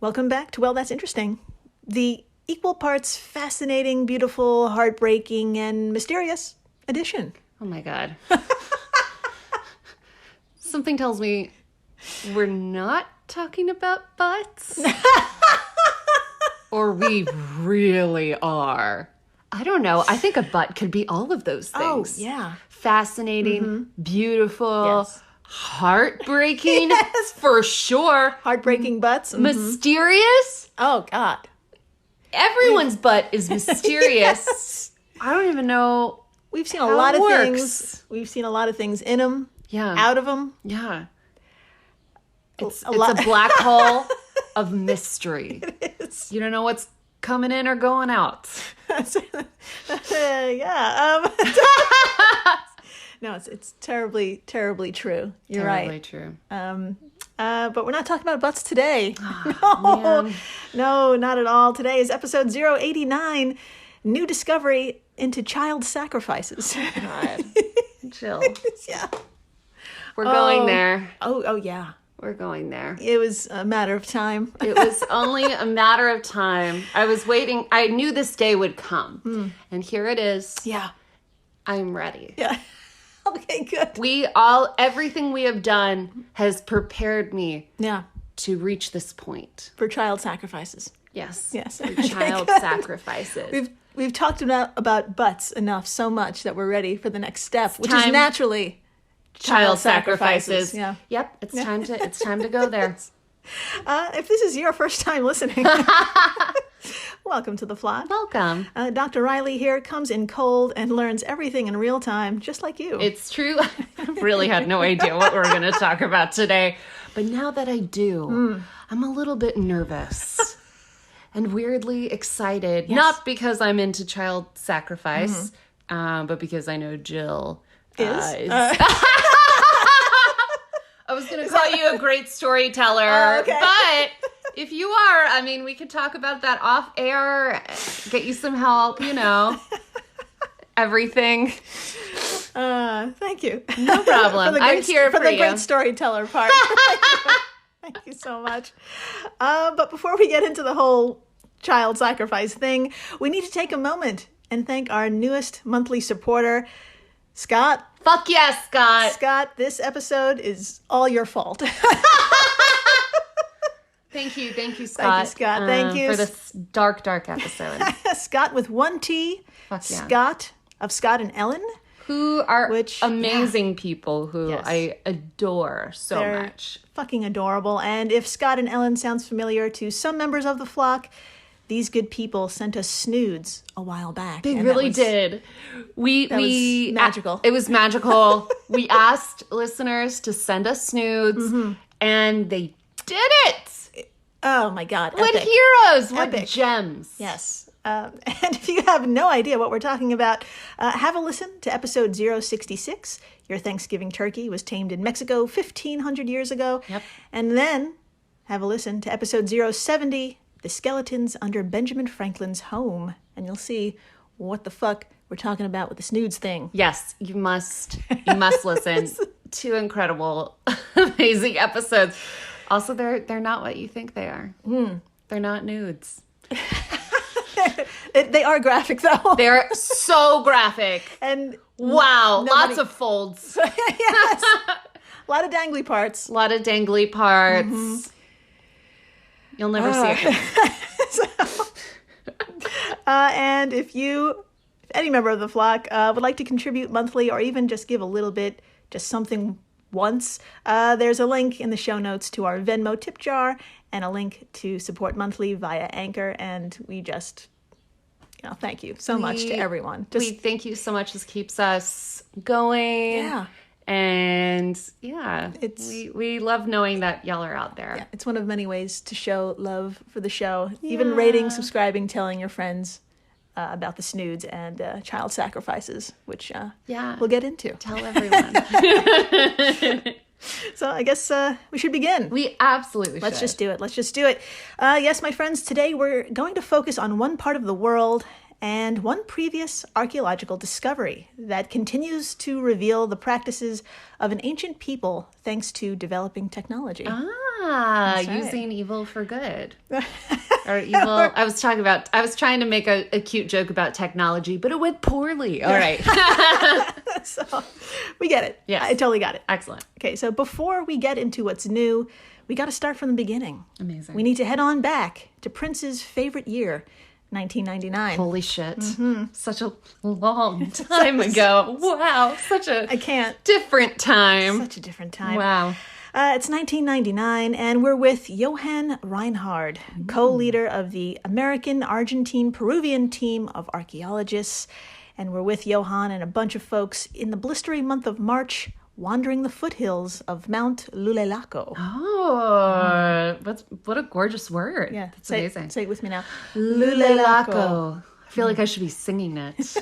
Welcome back to Well, That's Interesting. The equal parts fascinating, beautiful, heartbreaking, and mysterious edition. Oh my God. Something tells me we're not talking about butts. Or we really are. I don't know. I think a butt could be all of those things. Oh, yeah. Fascinating, beautiful, Yes. heartbreaking, Yes. for sure. Heartbreaking butts. Mysterious. Oh, God. Everyone's butt is mysterious. Yes. I don't even know. We've seen a How lot it of works. things. We've seen a lot of things in them, Yeah. out of them. Yeah. It's A lot- a black hole of mystery. It is. You don't know what's coming in or going out. Yeah. No, it's terribly, terribly true. You're Terribly right. true. But we're not talking about butts today. man. No, not at all. Today is episode 089, New Discovery into Child Sacrifices. God. Jill. Yeah. We're going there. Oh, yeah. We're going there. It was a matter of time. It was only a matter of time. I was waiting. I knew this day would come. And here it is. Yeah. I'm ready. Yeah. Okay, good. Everything we have done has prepared me Yeah. to reach this point. For child sacrifices. Yes. Yes. For Okay, child good. sacrifices. We've talked about butts enough so much that we're ready for the next step, which is time. naturally Child sacrifices. Yeah. Yep. It's time to go there. If this is your first time listening, welcome to the flock. Welcome. Dr. Riley here comes in cold and learns everything in real time, just like you. It's true. I really had no idea what we were going to talk about today. But now that I do, I'm a little bit nervous and weirdly excited. Yes. Not because I'm into child sacrifice, but because I know Jill Is? I was going to call you a great storyteller, Oh, okay. but if you are, I mean, we could talk about that off air, get you some help, everything. Thank you. No problem. I'm here for the you. great storyteller part. Thank you so much. But before we get into the whole child sacrifice thing, we need to take a moment and thank our newest monthly supporter, Scott. Fuck yes, Scott. Scott, this episode is all your fault. Thank you, Scott. Thank you, Scott. Thank you. for this dark episode. Scott with one T. Fuck yeah. Scott of Scott and Ellen. Who are Which- amazing people who Yes. I adore so They're much. fucking adorable. And if Scott and Ellen sounds familiar to some members of the flock, these good people sent us snoods a while back. They and really that was- did. We was magical. It was magical. We asked listeners to send us snoods, and they did it. Oh my God. What epic. heroes! What Epic. gems! Yes. And if you have no idea what we're talking about, have a listen to episode 066. Your Thanksgiving turkey was tamed in Mexico 1,500 years ago. Yep. And then have a listen to episode 070, The Skeletons Under Benjamin Franklin's Home. And you'll see what the fuck we're talking about with the snoods thing. Yes, you must listen. Two incredible, amazing episodes. Also, they're not what you think they are. They're not nudes. They are graphic, though. They're so graphic. And Wow, Nobody- lots of folds. yes, a lot of dangly parts. A lot of dangly parts. You'll never see it. And if any member of the flock would like to contribute monthly or even just give a little bit, just something once, there's a link in the show notes to our Venmo Tip Jar and a link to support monthly via Anchor. And we just, thank you so much to everyone. We thank you so much. This keeps us going. Yeah. And yeah, It's- we love knowing that y'all are out there. Yeah, it's one of many ways to show love for the show. Even rating, subscribing, telling your friends about the snoods and child sacrifices, which we'll get into. Tell everyone. So I guess we should begin. We absolutely Let's should. just do it. Yes, my friends, today we're going to focus on one part of the world and one previous archaeological discovery that continues to reveal the practices of an ancient people thanks to developing technology. Right. Using evil for good. Or evil. I was trying to make a cute joke about technology, but it went poorly. All right. So we get it. Yes. I totally got it. Excellent. Okay, so before we get into what's new, we got to start from the beginning. Amazing. We need to head on back to Prince's favorite year, 1999. Holy shit. Such a long time ago. Wow. I can't. Different time. Such a different time. Wow. It's 1999, and we're with Johann Reinhard, co-leader of the American-Argentine-Peruvian team of archaeologists. And we're with Johann and a bunch of folks in the blistering month of March, wandering the foothills of Mount Lulelaco. Oh, what a gorgeous word. Yeah, That's amazing. Say it with me now. Lulelaco. I feel like I should be singing it.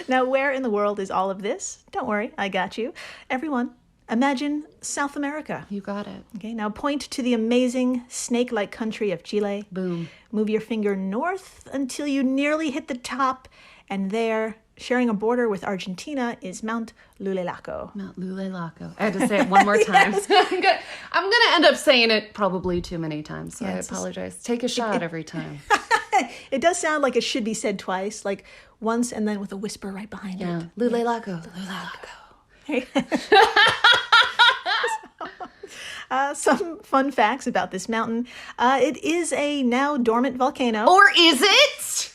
Now, where in the world is all of this? Don't worry, I got you. Everyone, imagine South America. You got it. Okay, now point to the amazing snake-like country of Chile. Boom. Move your finger north until you nearly hit the top, and there, sharing a border with Argentina, is Mount Lulelaco. Mount Lulelaco. I had to say it one more time. Yes. I'm going to end up saying it probably too many times, so Yeah, I apologize. Take a shot every time. It does sound like it should be said twice, like once and then with a whisper right behind Yeah. it. Lulelaco. Some fun facts about this mountain. It is a now dormant volcano. Or is it?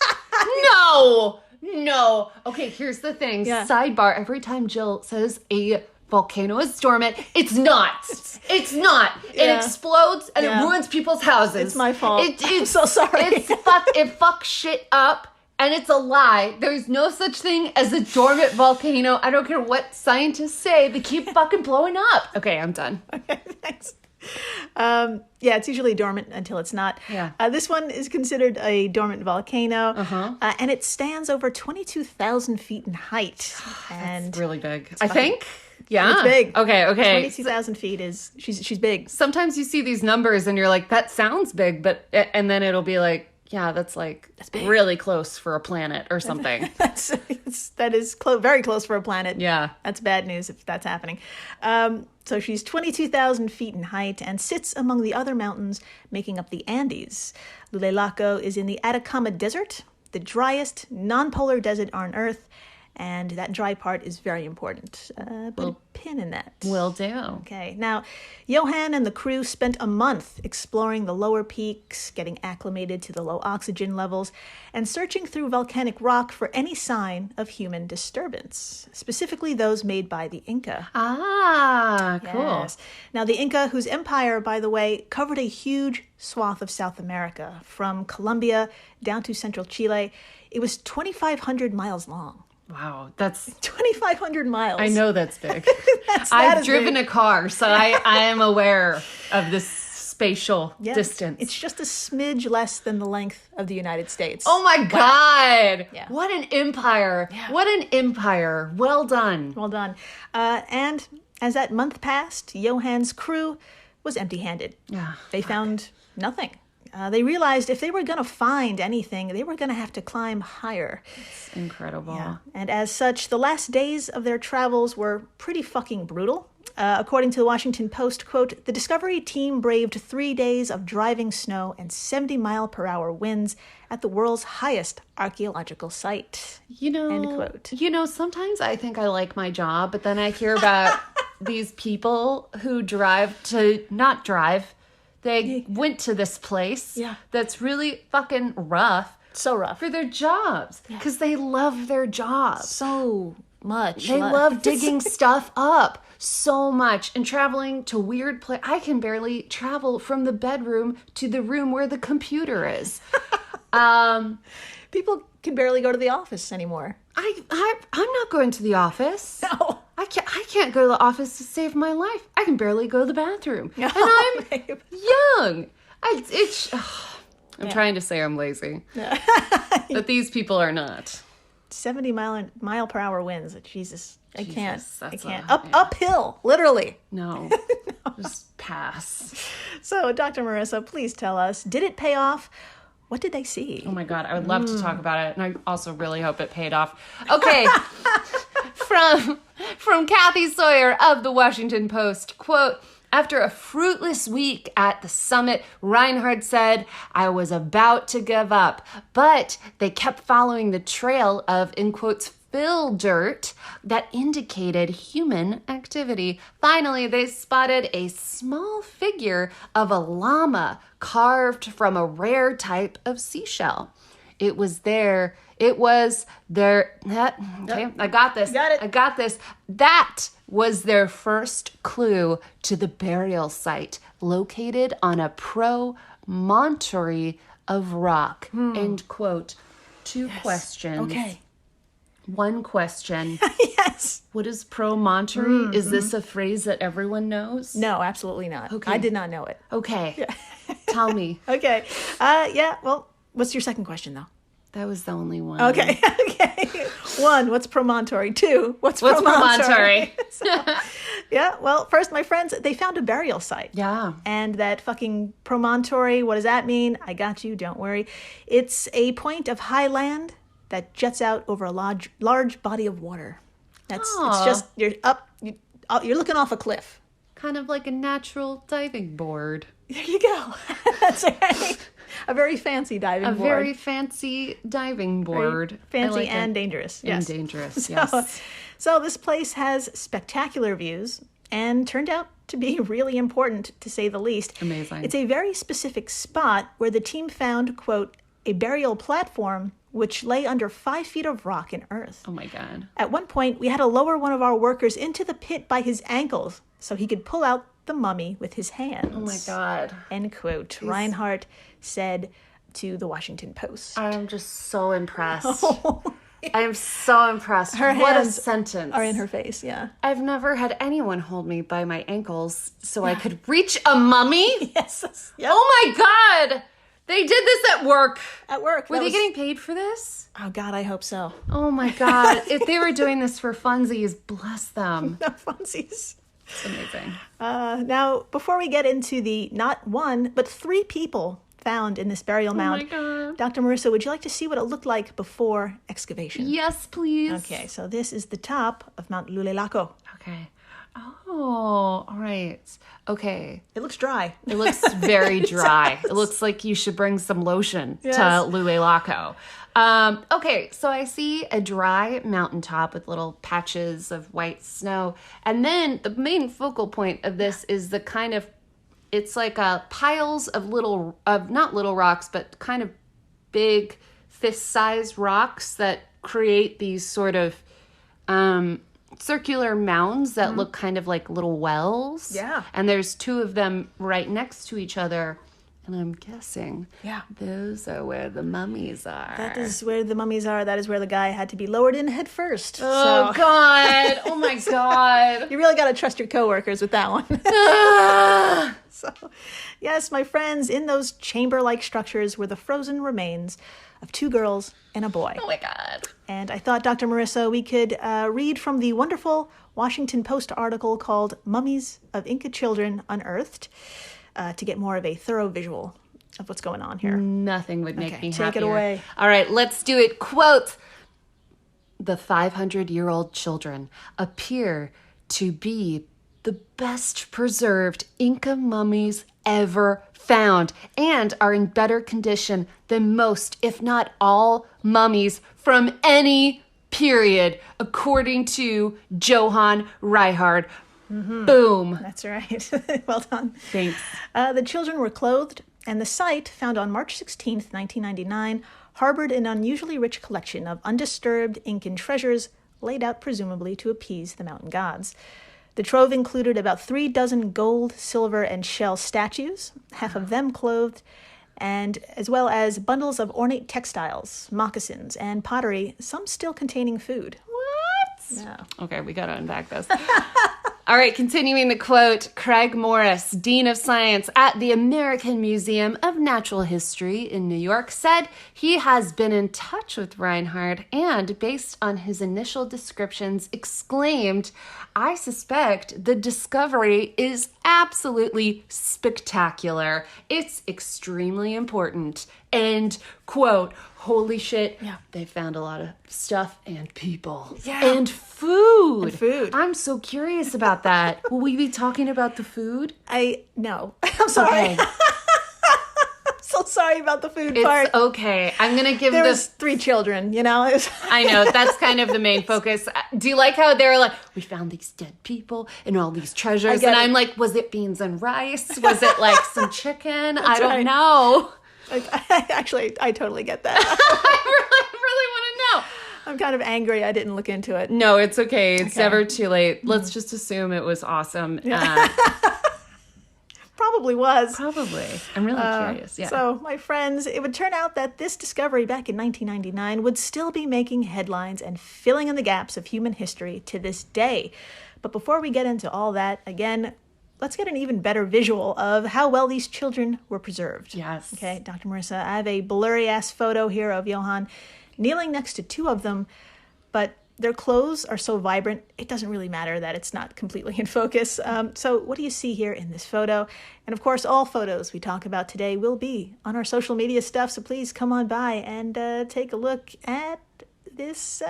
No. Okay, here's the thing. Yeah. Sidebar. Every time Jill says a volcano is dormant, it's not. It's not. Yeah. It explodes and Yeah. it ruins people's houses. It's my fault. I'm It's so sorry. It fucks shit up. And it's a lie. There's no such thing as a dormant volcano. I don't care what scientists say. They keep fucking blowing up. Okay, I'm done. Thanks. Yeah, it's usually dormant until it's not. Yeah. This one is considered a dormant volcano, Uh-huh. and it stands over 22,000 feet in height. And It's really big. I think. Yeah. It's big. Okay. 22,000 feet is she's big. Sometimes you see these numbers and you're like, that sounds big, and then it'll be like, yeah, that's big. really close for a planet or something. That is very close for a planet. Yeah. That's bad news if that's happening. So she's 22,000 feet in height and sits among the other mountains making up the Andes. Lulelaco is in the Atacama Desert, the driest non-polar desert on Earth, and that dry part is very important. Put a pin in that. Will do. Okay, now, Johann and the crew spent a month exploring the lower peaks, getting acclimated to the low oxygen levels, and searching through volcanic rock for any sign of human disturbance, specifically those made by the Inca. Ah, cool. Yes. Now, the Inca, whose empire, by the way, covered a huge swath of South America, from Colombia down to central Chile, it was 2,500 miles long. Wow, that's... 2,500 miles. I know that's big. That I've is driven big. a car, so I am aware of this spatial Yeah, distance. It's just a smidge less than the length of the United States. Oh my God. Yeah. What an empire. Yeah. What an empire. Well done. Well done. And as that month passed, Johann's crew was empty-handed. Yeah. They found nothing. They realized if they were going to find anything, they were going to have to climb higher. It's incredible. Yeah. And as such, the last days of their travels were pretty fucking brutal. According to the Washington Post, quote, the Discovery team braved 3 days of driving snow and 70-mile-per-hour winds at the world's highest archaeological site. End quote. Sometimes I think I like my job, but then I hear about these people who not drive. They went to this place that's really fucking rough. So rough. For their jobs. Because they love their jobs. So much. They love digging stuff up so much and traveling to weird places. I can barely travel from the bedroom to the room where the computer is. People can barely go to the office anymore. I'm not going to the office. No. I can't go to the office to save my life. I can barely go to the bathroom. No, And I'm babe. young. I'm trying to say I'm lazy. But these people are not. 70-mile-per-hour winds. Jesus. I can't. that's Uphill, literally. No. Just pass. So, Dr. Marissa, please tell us, did it pay off What did they see? Oh my God, I would love to talk about it. And I also really hope it paid off. Okay. From Kathy Sawyer of the Washington Post, quote, after a fruitless week at the summit, Reinhardt said, I was about to give up, but they kept following the trail of, in quotes, fill dirt that indicated human activity. Finally, they spotted a small figure of a llama carved from a rare type of seashell. Okay, I got this. Got it. I got this. That was their first clue to the burial site located on a promontory of rock. End quote. Two questions. Okay. One question. Yes. What is promontory? Is this a phrase that everyone knows? No, absolutely not. Okay. I did not know it. Okay. Tell me. Okay. Yeah, well, what's your second question, though? That was the only one. Okay. Okay. 1, what's promontory? 2, what's promontory? Yeah, well, first, my friends, they found a burial site. Yeah. And that fucking promontory, what does that mean? I got you, don't worry. It's a point of high land that juts out over a large body of water. It's just, you're looking off a cliff. Kind of like a natural diving board. There you go. That's right. A very fancy diving board. A very fancy diving board. Very fancy like and dangerous. Yes. And dangerous, yes. So this place has spectacular views and turned out to be really important, to say the least. Amazing. It's a very specific spot where the team found, quote, a burial platform which lay under 5 feet of rock and earth. Oh my God. At one point, we had to lower one of our workers into the pit by his ankles so he could pull out the mummy with his hands. Oh my God. End quote. Jeez. Reinhardt said to the Washington Post. I'm just so impressed. I am so impressed. Her what hands a sentence. are in her face, yeah. I've never had anyone hold me by my ankles so I could reach a mummy. Yes. Yep. Oh my God. They did this at work. At work. Were they getting paid for this? Oh, God, I hope so. Oh, my God. If they were doing this for funsies, bless them. No funsies. It's amazing. Now, before we get into the not 1, but 3 people found in this burial mound, Oh, my God. Dr. Marissa, would you like to see what it looked like before excavation? Yes, please. Okay, so this is the top of Mount Lulelako. Okay. Oh, all right. Okay. It looks dry. It looks very dry. It looks like you should bring some lotion to Lulelako. Okay, so I see a dry mountaintop with little patches of white snow. And then the main focal point of this is the kind of, it's like piles of not little rocks, but kind of big fist-sized rocks that create these sort of circular mounds that look kind of like little wells. Yeah. And there's 2 of them right next to each other. And I'm guessing those are where the mummies are. That is where the mummies are. That is where the guy had to be lowered in head first. Oh, God. Oh, my God. You really got to trust your coworkers with that one. So, yes, my friends, in those chamber-like structures were the frozen remains of 2 girls and a boy. Oh, my God. And I thought, Dr. Marissa, we could read from the wonderful Washington Post article called Mummies of Inca Children Unearthed to get more of a thorough visual of what's going on here. Nothing would make me happier. Take it away. All right, let's do it. Quote, the 500-year-old children appear to be the best preserved Inca mummies ever found and are in better condition than most, if not all, mummies from any period, according to Johann Reinhardt. Mm-hmm. Boom. That's right. Well done. Thanks. The children were clothed, and the site, found on March 16th, 1999, harbored an unusually rich collection of undisturbed Incan treasures laid out presumably to appease the mountain gods. The trove included about 3 dozen gold, silver, and shell statues, half of them clothed, and as well as bundles of ornate textiles, moccasins, and pottery, some still containing food. What? Yeah. Okay, we gotta unpack this. All right, continuing the quote, Craig Morris, Dean of Science at the American Museum of Natural History in New York, said he has been in touch with Reinhardt and, based on his initial descriptions, exclaimed, I suspect the discovery is absolutely spectacular. It's extremely important. And, quote, holy shit, they found a lot of stuff and people. Yeah. And food. And food. I'm so curious about that. Will we be talking about the food? No. I'm sorry. Okay. I'm so sorry about the food part. It's okay. I'm going to give There this... was 3 children, you know? I know. That's kind of the main focus. Do you like how they're like, we found these dead people and all these treasures? And I'm like, was it beans and rice? Was it like some chicken? I don't know. I totally get that. I really want to know. I'm kind of angry I didn't look into it. No, it's okay. It's never too late. Let's just assume it was awesome. Probably was. Probably. I'm really curious. Yeah. So, my friends, it would turn out that this discovery back in 1999 would still be making headlines and filling in the gaps of human history to this day. But before we get into all that, again, let's get an even better visual of how well these children were preserved. Yes. Okay, Dr. Marissa, I have a blurry-ass photo here of Johan kneeling next to 2 of them, but their clothes are so vibrant, it doesn't really matter that it's not completely in focus. So what do you see here in this photo? And of course, all photos we talk about today will be on our social media stuff, so please come on by and take a look at this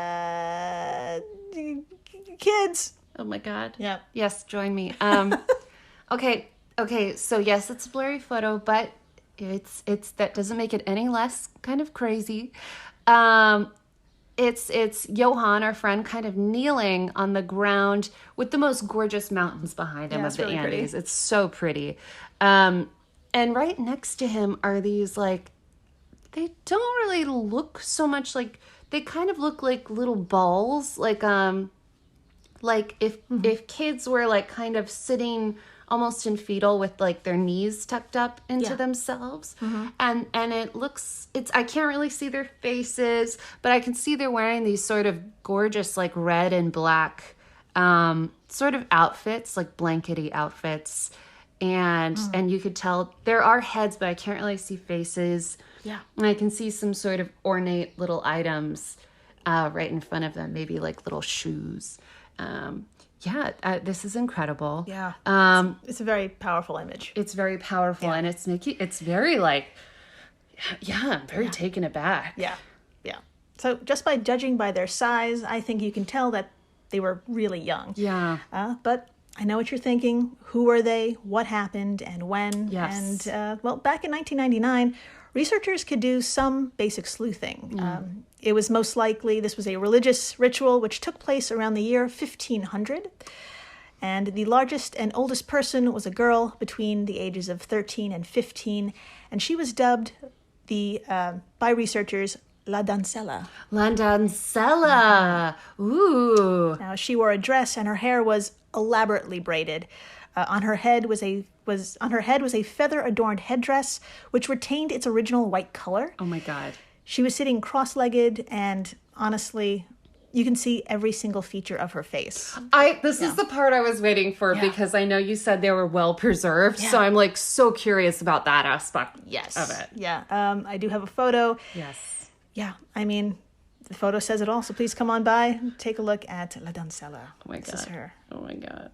kids. Oh my God. Yeah. Yes, join me. Okay, so yes, it's a blurry photo, but it's that doesn't make it any less kind of crazy. It's Johan, our friend, kind of kneeling on the ground with the most gorgeous mountains behind him of the Andes. It's so pretty. And right next to him are these, like, they don't really look so much like, they kind of look like little balls, like if kids were like kind of sitting almost in fetal with like their knees tucked up into themselves. And I can't really see their faces, but I can see they're wearing these sort of gorgeous like red and black sort of outfits, like blankety outfits. And you could tell there are heads, but I can't really see faces. Yeah. And I can see some sort of ornate little items right in front of them, maybe like little shoes. This is incredible. Yeah. It's a very powerful image. It's very powerful, and it's very like, I'm very taken aback. Yeah. So just by judging by their size, I think you can tell that they were really young. Yeah. But I know what you're thinking. Who were they? What happened? And when? Yes. And, back in 1999, researchers could do some basic sleuthing. It was most likely this was a religious ritual which took place around the year 1500. And the largest and oldest person was a girl between the ages of 13 and 15. And she was dubbed by researchers La Dancella. La Dancella. Ooh. Now, she wore a dress and her hair was elaborately braided. On her head was a feather-adorned headdress, which retained its original white color. Oh my God. She was sitting cross-legged, and honestly, you can see every single feature of her face. This is the part I was waiting for because I know you said they were well preserved, so I'm like so curious about that aspect of it. Yeah. I do have a photo. Yes. Yeah. I mean, the photo says it all, so please come on by and take a look at La Dancella. Oh my God. This is her. Oh my God.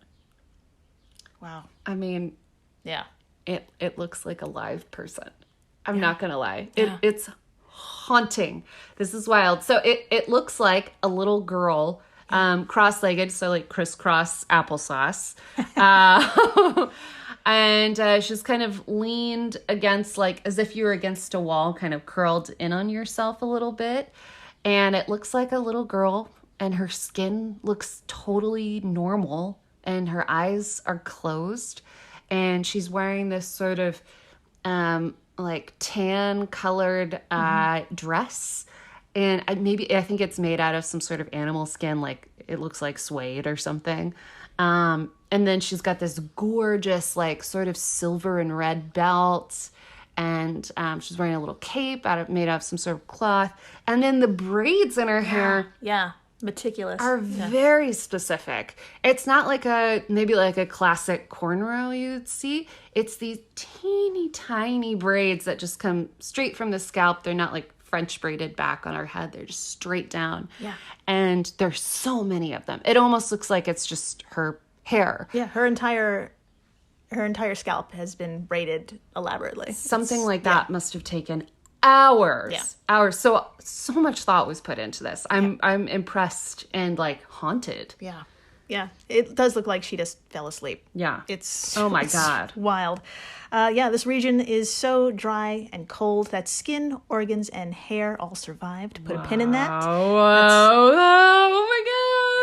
Wow. I mean, yeah. It looks like a live person. I'm not gonna lie. It's haunting. This is wild. So it looks like a little girl, cross-legged, so like crisscross applesauce. And she's kind of leaned against, like, as if you were against a wall, kind of curled in on yourself a little bit. And it looks like a little girl, and her skin looks totally normal, and her eyes are closed. And she's wearing this sort of like tan colored dress. And I think it's made out of some sort of animal skin, like it looks like suede or something. And then she's got this gorgeous, like, sort of silver and red belt. And she's wearing a little cape made out of some sort of cloth. And then the braids in her hair. Yeah. Meticulous. are very specific. It's not like maybe like a classic cornrow you'd see. It's these teeny tiny braids that just come straight from the scalp. They're not like French braided back on our head. They're just straight down. Yeah. And there's so many of them. It almost looks like it's just her hair. Yeah, her entire scalp has been braided elaborately. Something like that must have taken hours. Yeah. Hours. So much thought was put into this. I'm impressed and like haunted. Yeah. Yeah. It does look like she just fell asleep. Yeah. It's oh my God. Wild. This region is so dry and cold that skin, organs, and hair all survived. Put a pin in that. Oh my God.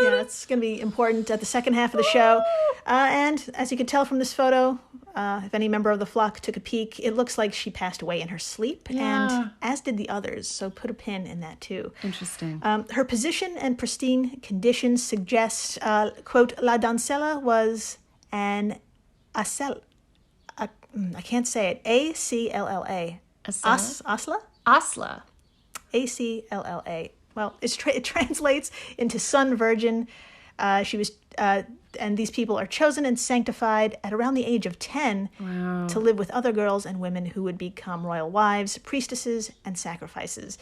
Yeah, that's going to be important at the second half of the show. And as you can tell from this photo, if any member of the flock took a peek, it looks like she passed away in her sleep, and as did the others. So put a pin in that too. Interesting. Her position and pristine condition suggest, quote, La Dancella was an acel. I can't say it. A-C-L-L-A. Asla? Asla. A-C-L-L-A. Well, it translates into Sun Virgin. She was, and these people are chosen and sanctified at around the age of 10 to live with other girls and women who would become royal wives, priestesses, and sacrifices.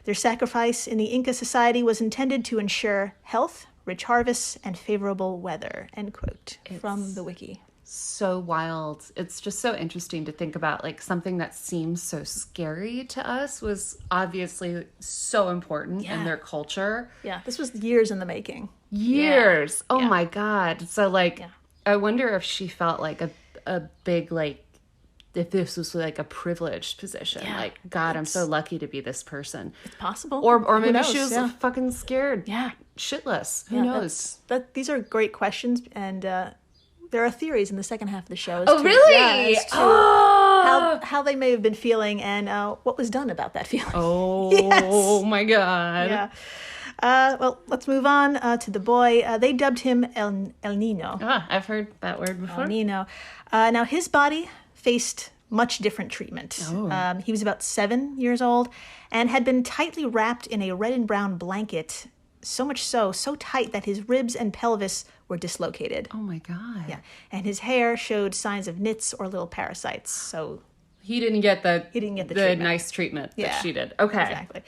Their sacrifice in the Inca society was intended to ensure health, rich harvests, and favorable weather. End quote. From the wiki. So wild. It's just so interesting to think about, like, something that seems so scary to us was obviously so important in their culture. Yeah, this was years in the making. Years. Yeah. Oh my God. So like, I wonder if she felt like a big, like, if this was like a privileged position. Yeah. Like, God, I'm so lucky to be this person. It's possible. Or maybe she was fucking scared. Yeah. Shitless. Who knows? These are great questions, and there are theories in the second half of the show. Really? As to how they may have been feeling and what was done about that feeling. Oh, my God. Yeah. Well, let's move on to the boy. They dubbed him El Nino. I've heard that word before. El Nino. Now, his body faced much different treatment. He was about 7 years old and had been tightly wrapped in a red and brown blanket, so much so tight that his ribs and pelvis were dislocated. Oh my God. Yeah. And his hair showed signs of nits or little parasites. So he didn't get the treatment. Nice treatment that she did. Okay. Exactly.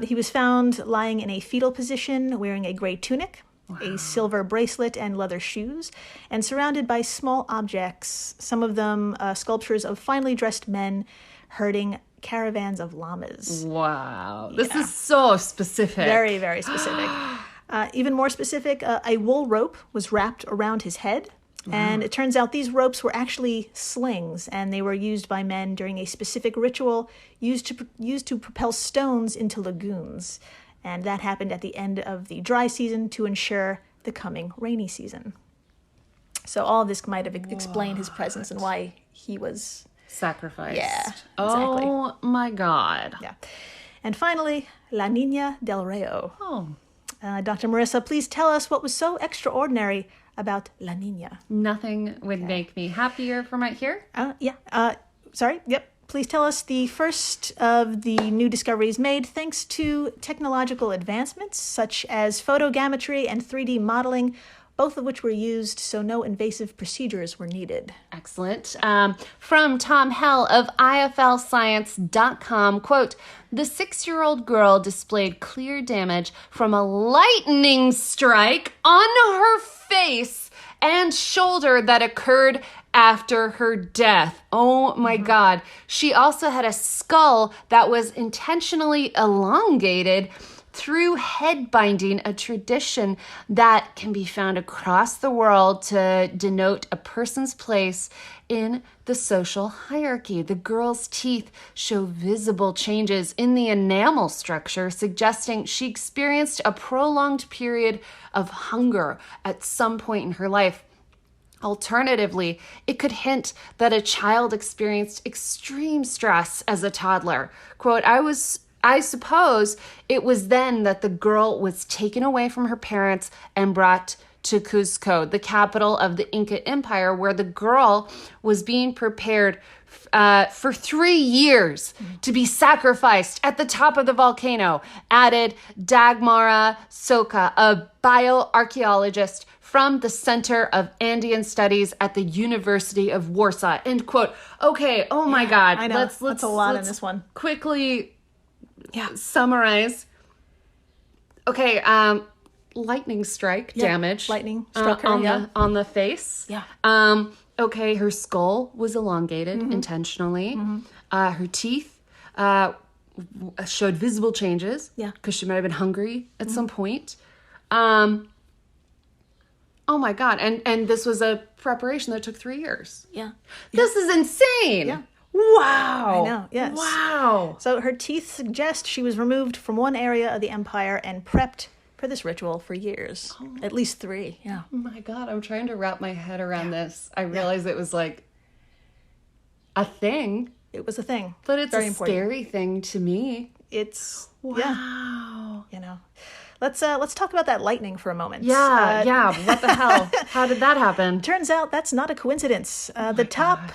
He was found lying in a fetal position, wearing a gray tunic, a silver bracelet, and leather shoes, and surrounded by small objects, some of them sculptures of finely dressed men herding caravans of llamas. Wow. This is so specific. Very, very specific. Even more specific, a wool rope was wrapped around his head. And it turns out these ropes were actually slings, and they were used by men during a specific ritual used to propel stones into lagoons. And that happened at the end of the dry season to ensure the coming rainy season. So all of this might have explained his presence and why he was sacrificed. Yeah, exactly. Oh my God. Yeah. And finally, La Niña del Rio. Dr. Marissa, please tell us what was so extraordinary about La Niña. Nothing would make me happier from right here. Sorry. Yep. Please tell us the first of the new discoveries made thanks to technological advancements such as photogrammetry and 3D modeling, both of which were used so no invasive procedures were needed. Excellent. From Tom Hell of IFLscience.com, quote, the 6-year-old girl displayed clear damage from a lightning strike on her face and shoulder that occurred after her death. Oh my God. She also had a skull that was intentionally elongated through head binding, a tradition that can be found across the world to denote a person's place in the social hierarchy. The girl's teeth show visible changes in the enamel structure, suggesting she experienced a prolonged period of hunger at some point in her life. Alternatively, it could hint that a child experienced extreme stress as a toddler. Quote, I suppose it was then that the girl was taken away from her parents and brought to Cuzco, the capital of the Inca Empire, where the girl was being prepared for 3 years to be sacrificed at the top of the volcano, added Dagmara Soka, a bioarchaeologist from the Center of Andean Studies at the University of Warsaw. End quote. Okay, oh my God. I know. That's a lot in this one. Quickly summarize. Okay, lightning strike damage. Lightning struck her, on the face. Yeah. Okay, her skull was elongated intentionally. Her teeth showed visible changes. Yeah. Because she might have been hungry at some point. Oh my God. And this was a preparation that took 3 years. Yeah. This is insane. Yeah. Wow. I know, yes. Wow. So her teeth suggest she was removed from one area of the empire and prepped for this ritual for years. At least 3, yeah. Oh my God, I'm trying to wrap my head around this. I realized it was like a thing. It was a thing. But it's very a important. scary thing to me. It's, Wow. you know. Let's talk about that lightning for a moment. Yeah. What the hell? How did that happen? Turns out that's not a coincidence. The top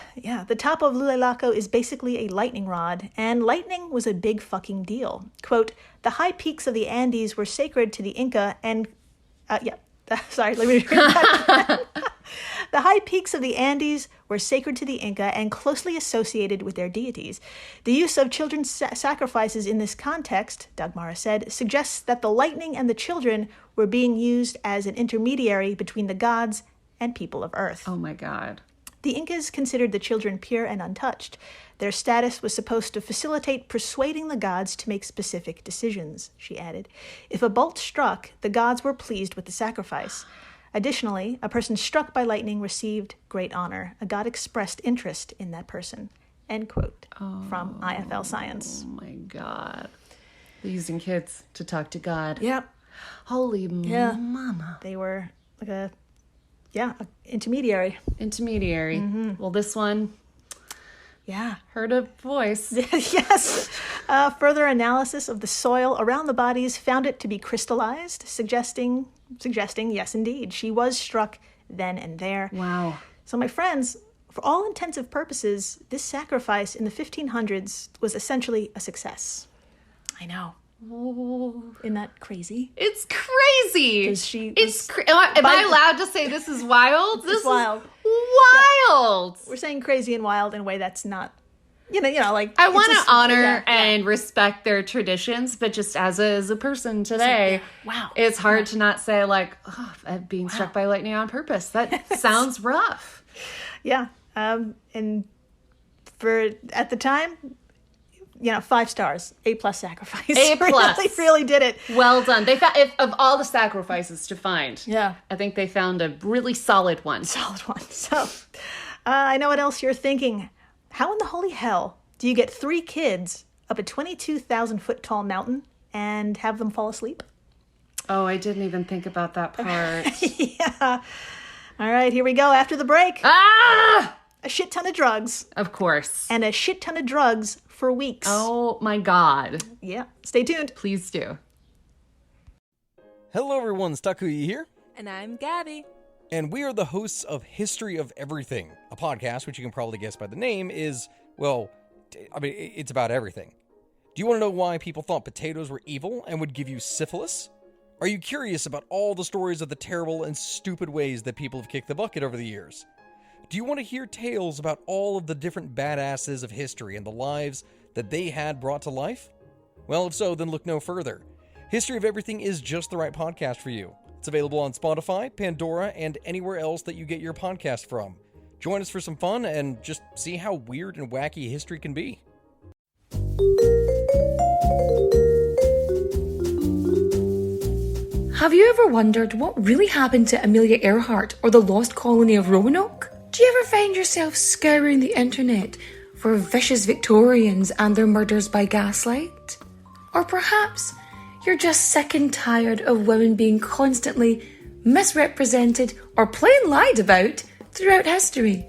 of Lulelaco is basically a lightning rod, and lightning was a big fucking deal. Quote, the high peaks of the Andes were sacred to the Inca and... sorry, let me read that again. The high peaks of the Andes were sacred to the Inca and closely associated with their deities. The use of children's sacrifices in this context, Dagmara said, suggests that the lightning and the children were being used as an intermediary between the gods and people of Earth. Oh my God. The Incas considered the children pure and untouched. Their status was supposed to facilitate persuading the gods to make specific decisions, she added. If a bolt struck, the gods were pleased with the sacrifice. Additionally, a person struck by lightning received great honor. A god expressed interest in that person. End quote. From IFL Science. Oh my God. They're using kids to talk to God. Yep. Holy mama. They were like a intermediary. Intermediary. Well, this one... Yeah. Heard a voice. Yes. Further analysis of the soil around the bodies found it to be crystallized, suggesting, yes, indeed, she was struck then and there. Wow. So, my friends, for all intensive purposes, this sacrifice in the 1500s was essentially a success. I know. Ooh. Isn't that crazy? It's crazy. Am I allowed to say this is wild? This is wild. Wild. Yeah. We're saying crazy and wild in a way that's not, like... I want to honor and respect their traditions, but just as a person today, wow, it's hard to not say like, being struck by lightning on purpose. That sounds rough. Yeah. And at the time... 5 stars, A+ sacrifice. A+. really did it. Well done. They found of all the sacrifices to find. Yeah, I think they found a really solid one. So, I know what else you're thinking. How in the holy hell do you get 3 kids up a 22,000-foot tall mountain and have them fall asleep? Oh, I didn't even think about that part. Yeah. All right, here we go. After the break. Ah! A shit ton of drugs. Of course. And a shit ton of drugs for weeks. Oh my God. Yeah. Stay tuned. Please do. Hello everyone, Takuya here. And I'm Gabby. And we are the hosts of History of Everything, a podcast which you can probably guess by the name is, it's about everything. Do you want to know why people thought potatoes were evil and would give you syphilis? Are you curious about all the stories of the terrible and stupid ways that people have kicked the bucket over the years? Do you want to hear tales about all of the different badasses of history and the lives that they had brought to life? Well, if so, then look no further. History of Everything is just the right podcast for you. It's available on Spotify, Pandora, and anywhere else that you get your podcast from. Join us for some fun and just see how weird and wacky history can be. Have you ever wondered what really happened to Amelia Earhart or the lost colony of Roanoke? Do you ever find yourself scouring the internet for vicious Victorians and their murders by gaslight? Or perhaps you're just sick and tired of women being constantly misrepresented or plain lied about throughout history?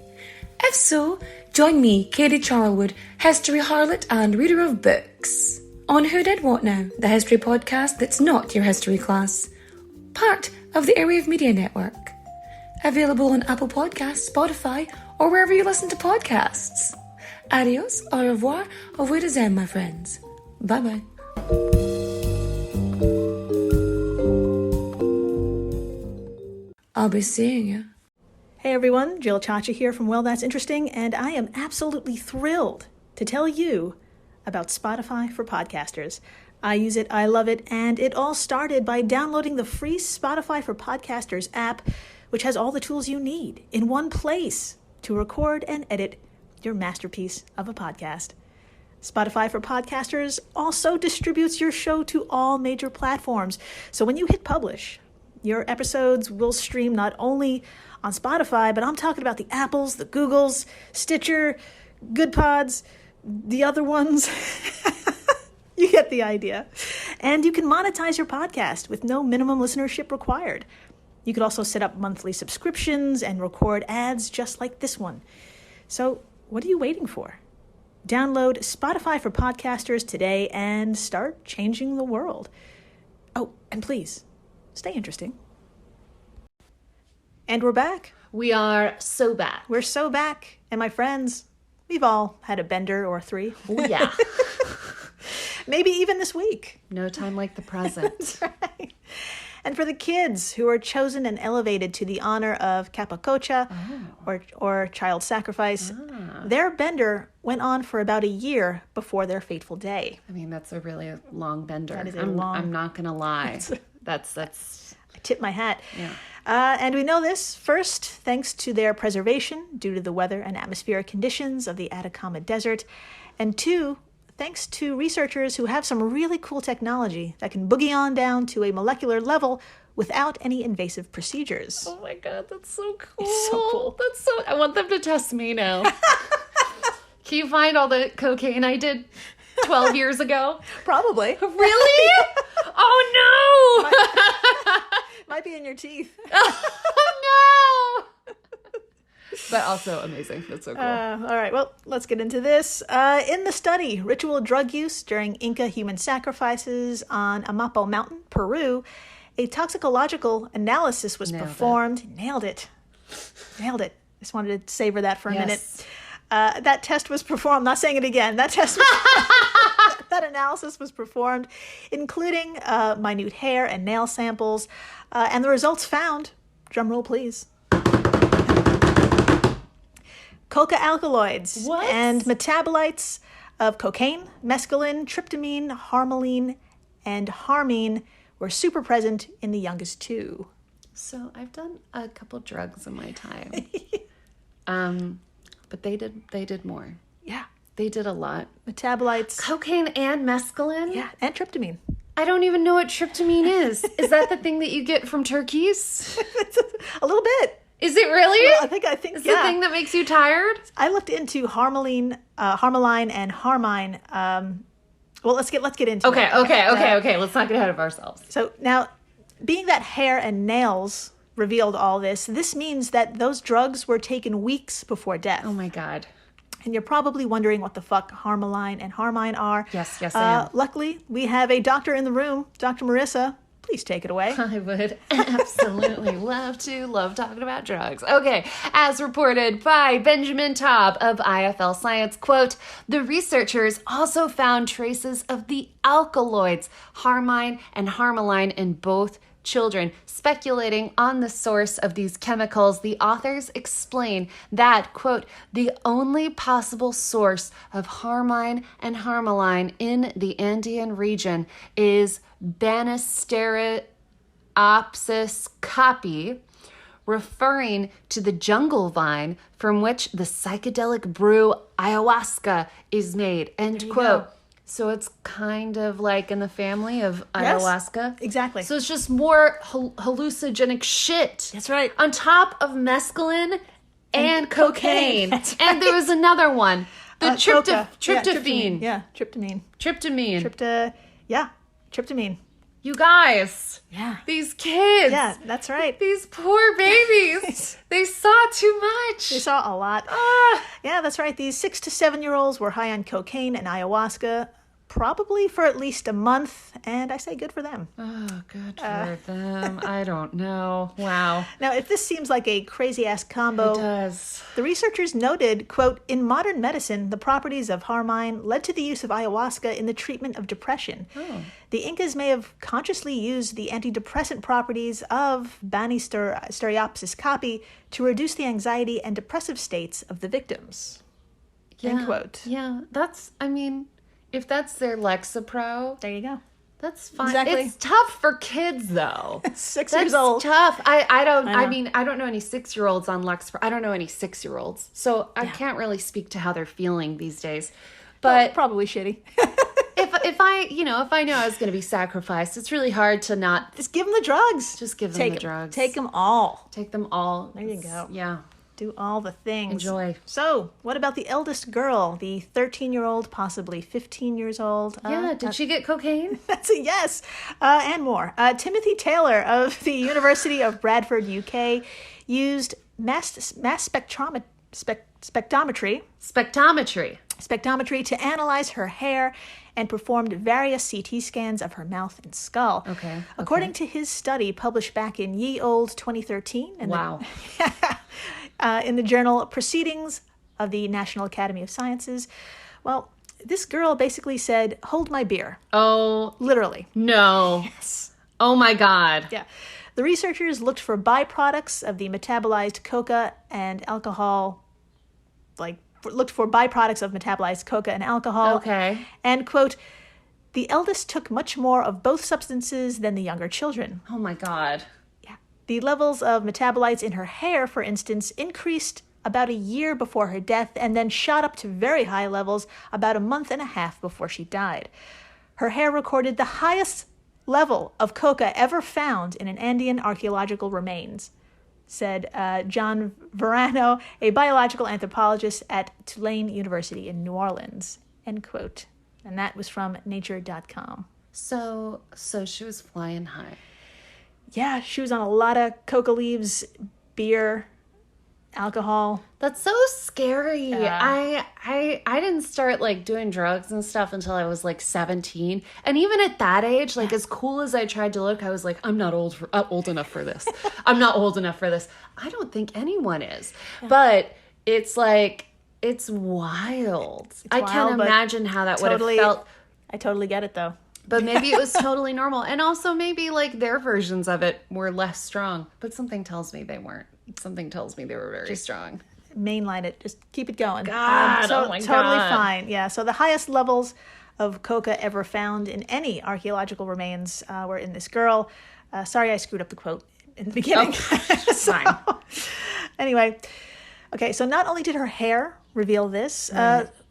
If so, join me, Katie Charlwood, history harlot and reader of books, on Who Did What Now, the history podcast that's not your history class. Part of the Airwave Media Network. Available on Apple Podcasts, Spotify, or wherever you listen to podcasts. Adios, au revoir, auf Wiedersehen, my friends. Bye-bye. I'll be seeing you. Hey everyone, Jill Chacha here from Well, That's Interesting, and I am absolutely thrilled to tell you about Spotify for podcasters. I use it, I love it, and it all started by downloading the free Spotify for Podcasters app, which has all the tools you need in one place to record and edit your masterpiece of a podcast. Spotify for Podcasters also distributes your show to all major platforms. So when you hit publish, your episodes will stream not only on Spotify, but I'm talking about the Apples, the Googles, Stitcher, Good Pods, the other ones. You get the idea. And you can monetize your podcast with no minimum listenership required. You could also set up monthly subscriptions and record ads just like this one. So what are you waiting for? Download Spotify for Podcasters today and start changing the world. Oh, and please, stay interesting. And we're back. We are so back. We're so back. And my friends, we've all had a bender or three. Oh, yeah. Maybe even this week. No time like the present. That's right. And for the kids who are chosen and elevated to the honor of Capacocha or child sacrifice, their bender went on for about a year before their fateful day. I mean, that's a really long bender. That is I'm not going to lie. That's. I tip my hat. Yeah. And we know this, first, thanks to their preservation due to the weather and atmospheric conditions of the Atacama Desert. And two, thanks to researchers who have some really cool technology that can boogie on down to a molecular level without any invasive procedures. Oh my God, that's so cool. It's so cool. I want them to test me now. Can you find all the cocaine I did 12 years ago? Probably. Really? Oh no! Might be in your teeth. Oh no! But also amazing. That's so cool. All right, well, let's get into this. In the study, ritual drug use during Inca human sacrifices on Amapo Mountain, Peru, a toxicological analysis was performed. Nailed it. Just wanted to savor that for a minute. That test was performed. Not saying it again. That analysis was performed, including minute hair and nail samples, and the results found, drumroll please, coca alkaloids and metabolites of cocaine, mescaline, tryptamine, harmaline, and harmine were super present in the youngest two. So I've done a couple drugs in my time. But they did more. Yeah. They did a lot. Metabolites. Cocaine and mescaline? Yeah, and tryptamine. I don't even know what tryptamine is. Is that the thing that you get from turkeys? A little bit. Is it really? Well, I think It's the thing that makes you tired? I looked into harmaline and harmine. Well, let's get into it. Okay. Let's not get ahead of ourselves. So now, being that hair and nails revealed all this means that those drugs were taken weeks before death. Oh my God. And you're probably wondering what the fuck harmaline and harmine are. Yes, I am. Luckily, we have a doctor in the room, Dr. Marissa. Please take it away. I would absolutely love talking about drugs. Okay, as reported by Benjamin Taub of IFL Science, quote, the researchers also found traces of the alkaloids, harmine and harmaline in both children. Speculating on the source of these chemicals, the authors explain that, quote, the only possible source of harmine and harmaline in the Andean region is Banisteriopsis caapi, referring to the jungle vine from which the psychedelic brew ayahuasca is made, end quote. So it's kind of like in the family of ayahuasca. Yes, exactly. So it's just more hallucinogenic shit. That's right. On top of mescaline and cocaine. That's right. And there was another one. The tryptophan. tryptophan. Tryptamine. Tryptamine. You guys. Yeah. These kids. Yeah, that's right. These poor babies. They saw too much. They saw a lot. Yeah, that's right. These 6 to 7 year olds were high on cocaine and ayahuasca, probably for at least a month, and I say good for them. Oh, good for them. I don't know. Wow. Now, if this seems like a crazy-ass combo, It does. the researchers noted, quote, in modern medicine, the properties of harmine led to the use of ayahuasca in the treatment of depression. Oh. The Incas may have consciously used the antidepressant properties of Banisteriopsis caapi to reduce the anxiety and depressive states of the victims. Yeah. End quote. Yeah, if that's their Lexapro, There you go. that's fine. Exactly. It's tough for kids, though. 6 That's years old. tough. I don't know. know any 6-year-olds on Lexapro. I don't know any 6-year-olds. So I can't really speak to how they're feeling these days. But Probably shitty. if I know I was going to be sacrificed, it's really hard to not Just give them the drugs. just give them the drugs. Take them all. Take them all. There you go. Yeah. Do all the things. Enjoy. So, what about the eldest girl, the 13-year-old, possibly 15 years old? Yeah, did she get cocaine? That's a yes, and more. Timothy Taylor of the University of Bradford, UK, used mass spectrometry to analyze her hair and performed various CT scans of her mouth and skull. Okay. According to his study published back in Ye Olde 2013, and Wow. in the journal Proceedings of the National Academy of Sciences, well, this girl basically said, hold my beer. Oh, Literally. no. Yes. Oh my God. Yeah. The researchers looked for byproducts of the metabolized coca and alcohol, looked for byproducts of metabolized coca and alcohol. Okay. And, quote, the eldest took much more of both substances than the younger children. Oh my God. Yeah. The levels of metabolites in her hair, for instance, increased about a year before her death and then shot up to very high levels about a month and a half before she died. Her hair recorded the highest level of coca ever found in an Andean archaeological remains, said John Verano, a biological anthropologist at Tulane University in New Orleans, end quote. And that was from nature.com. So she was flying high. Yeah, she was on a lot of coca leaves, beer, alcohol. That's so scary. Yeah. I didn't start doing drugs and stuff until I was 17. And even at that age, as cool as I tried to look, I was like, I'm not old enough for this. I'm not old enough for this. I don't think anyone is. Yeah. But it's it's wild. I can't imagine how that would have felt. I totally get it though. But maybe it was totally normal. And also maybe their versions of it were less strong. But something tells me they weren't. Something tells me they were very strong. Mainline it. Just keep it going. God, oh my totally God. fine. Yeah, so the highest levels of coca ever found in any archaeological remains were in this girl. Sorry I screwed up the quote in the beginning. Fine. Anyway, okay, so not only did her hair reveal this,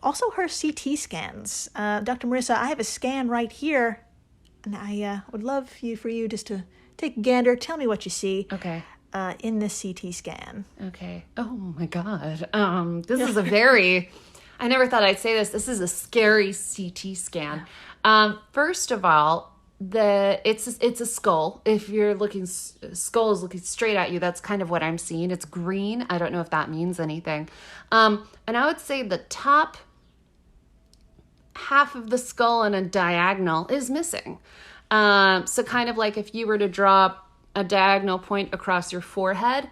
also her CT scans. Dr. Marissa, I have a scan right here, and I would love for you just to take a gander. Tell me what you see. Okay. In this CT scan. Okay. Oh my God. This is a very, I never thought I'd say this. This is a scary CT scan. First of all, it's a skull. If you're skull is looking straight at you, that's kind of what I'm seeing. It's green. I don't know if that means anything. And I would say the top half of the skull in a diagonal is missing. So kind of if you were to draw a diagonal point across your forehead,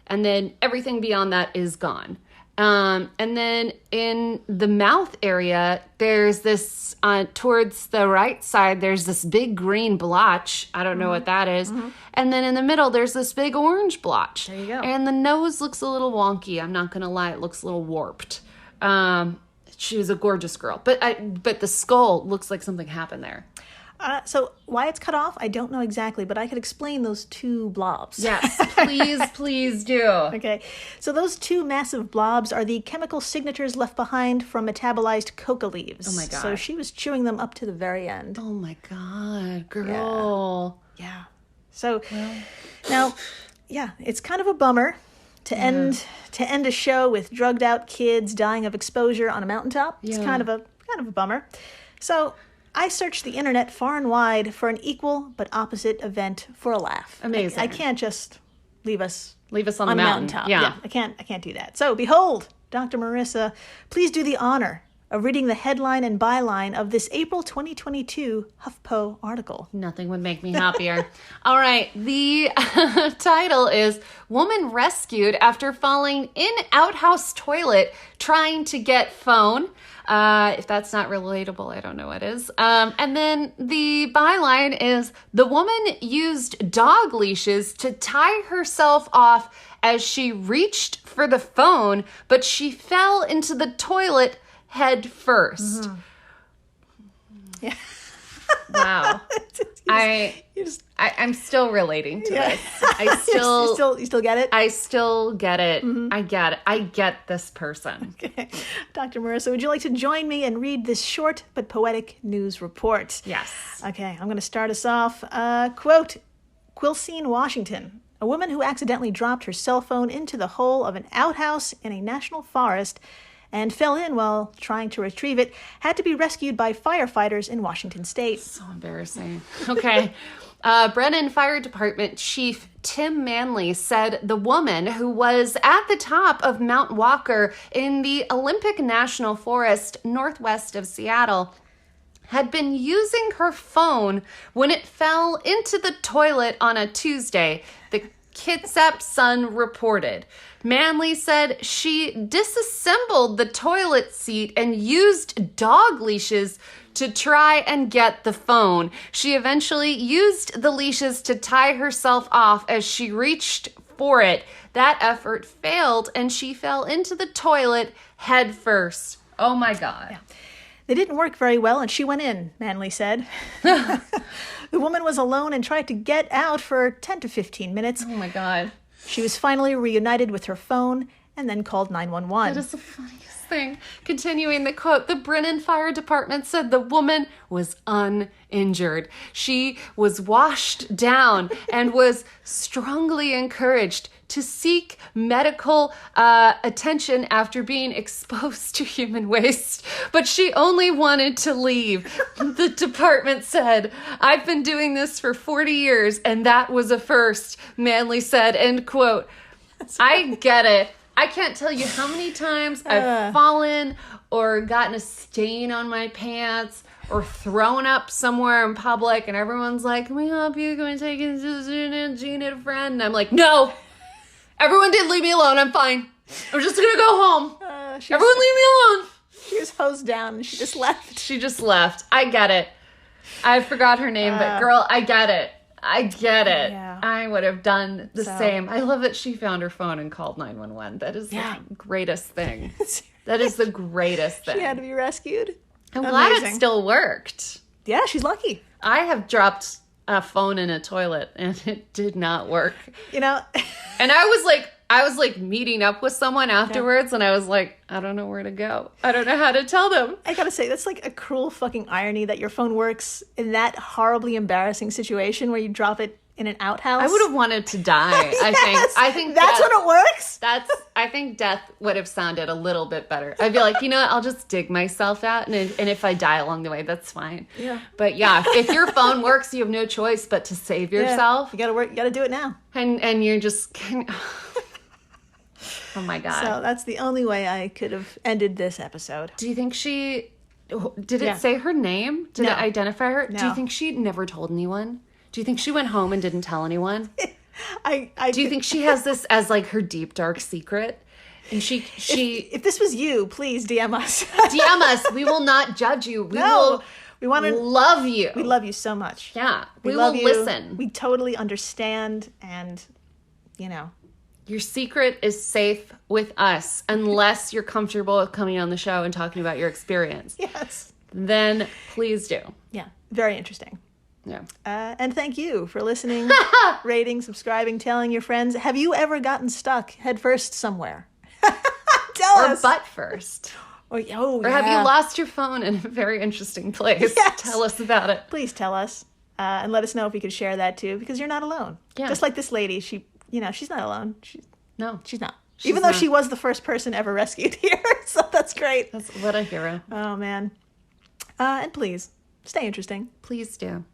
and then everything beyond that is gone. And then in the mouth area, there's this, towards the right side, there's this big green blotch. I don't know what that is. And then in the middle, there's this big orange blotch. There you go. And the nose looks a little wonky. I'm not going to lie. It looks a little warped. She was a gorgeous girl. But the skull looks like something happened there. So why it's cut off, I don't know exactly, but I could explain those two blobs. Yes, please do. Okay, so those two massive blobs are the chemical signatures left behind from metabolized coca leaves. Oh my God. So she was chewing them up to the very end. Oh my God, girl. Yeah. So now, it's kind of a bummer to end a show with drugged out kids dying of exposure on a mountaintop. It's kind of a bummer. So I searched the internet far and wide for an equal but opposite event for a laugh. Amazing. I can't just leave us on the mountaintop. Yeah, I can't do that. So behold, Dr. Marissa, please do the honor of reading the headline and byline of this April 2022 HuffPo article. Nothing would make me happier. All right. The title is Woman Rescued After Falling in Outhouse Toilet Trying to Get Phone. If that's not relatable, I don't know what is. And then the byline is the woman used dog leashes to tie herself off as she reached for the phone, but she fell into the toilet head first. Mm-hmm. Yeah. Wow. I'm still relating to this. I still you still get it? I still get it. Mm-hmm. I get it. I get this person. Okay. Dr. Marissa, would you like to join me and read this short but poetic news report? Yes. Okay, I'm going to start us off. Quote, Quilcene, Washington. A woman who accidentally dropped her cell phone into the hole of an outhouse in a national forest and fell in while trying to retrieve it had to be rescued by firefighters in Washington state. So embarrassing. Okay. Brennan Fire Department Chief Tim Manley said the woman, who was at the top of Mount Walker in the Olympic National Forest northwest of Seattle, had been using her phone when it fell into the toilet on a Tuesday, the Kitsap Sun reported. Manley said she disassembled the toilet seat and used dog leashes to try and get the phone. She eventually used the leashes to tie herself off as she reached for it. That effort failed and she fell into the toilet head first. Oh my God. Yeah. They didn't work very well and she went in, Manley said. The woman was alone and tried to get out for 10 to 15 minutes. Oh my God. She was finally reunited with her phone and then called 911. That is the funniest thing. Continuing the quote, the Brennan Fire Department said the woman was uninjured. She was washed down and was strongly encouraged to seek medical attention after being exposed to human waste. But she only wanted to leave. The department said, I've been doing this for 40 years and that was a first, Manley said, end quote. I get it. I can't tell you how many times I've fallen or gotten a stain on my pants or thrown up somewhere in public and everyone's like, can we help you? Can we take you to Gina, a friend? And I'm like, no. Everyone did leave me alone. I'm fine. I'm just going to go home. Everyone leave me alone. She was hosed down and she just left. She just left. I get it. I forgot her name, but girl, I get it. I get it. Yeah. I would have done the same. I love that she found her phone and called 911. That is the greatest thing. That is the greatest thing. She had to be rescued. I'm glad it still worked. Yeah, she's lucky. I have dropped a phone in a toilet and it did not work. You know, and I was like meeting up with someone afterwards and I was like, I don't know where to go. I don't know how to tell them. I gotta say, that's like a cruel fucking irony that your phone works in that horribly embarrassing situation where you drop it in an outhouse. I would have wanted to die. Yes, I think that's when it works. I think death would have sounded a little bit better. I'd be like, you know what? I'll just dig myself out, and if I die along the way, that's fine. Yeah. But yeah, if your phone works, you have no choice but to save yourself. You gotta work. You gotta do it now. And you're just. Oh my God. So that's the only way I could have ended this episode. Do you think she did it say her name? Did it identify her? No. Do you think she never told anyone? Do you think she went home and didn't tell anyone? Do you think she has this as like her deep dark secret? And she if this was you, please DM us. DM us. We will not judge you. We want to love you. We love you so much. Yeah. We love will you. Listen. We totally understand, and you know. Your secret is safe with us unless you're comfortable with coming on the show and talking about your experience. Yes. Then please do. Yeah. Very interesting. Yeah. And thank you for listening, rating, subscribing, telling your friends. Have you ever gotten stuck headfirst somewhere? Tell us. Or butt first. Or have you lost your phone in a very interesting place? Yes. Tell us about it. Please tell us. And let us know if you could share that too, because you're not alone. Yeah. Just like this lady, she's not alone. She's not. Even though she was the first person ever rescued here. So that's great. What a hero. Oh, man. And please, stay interesting. Please do.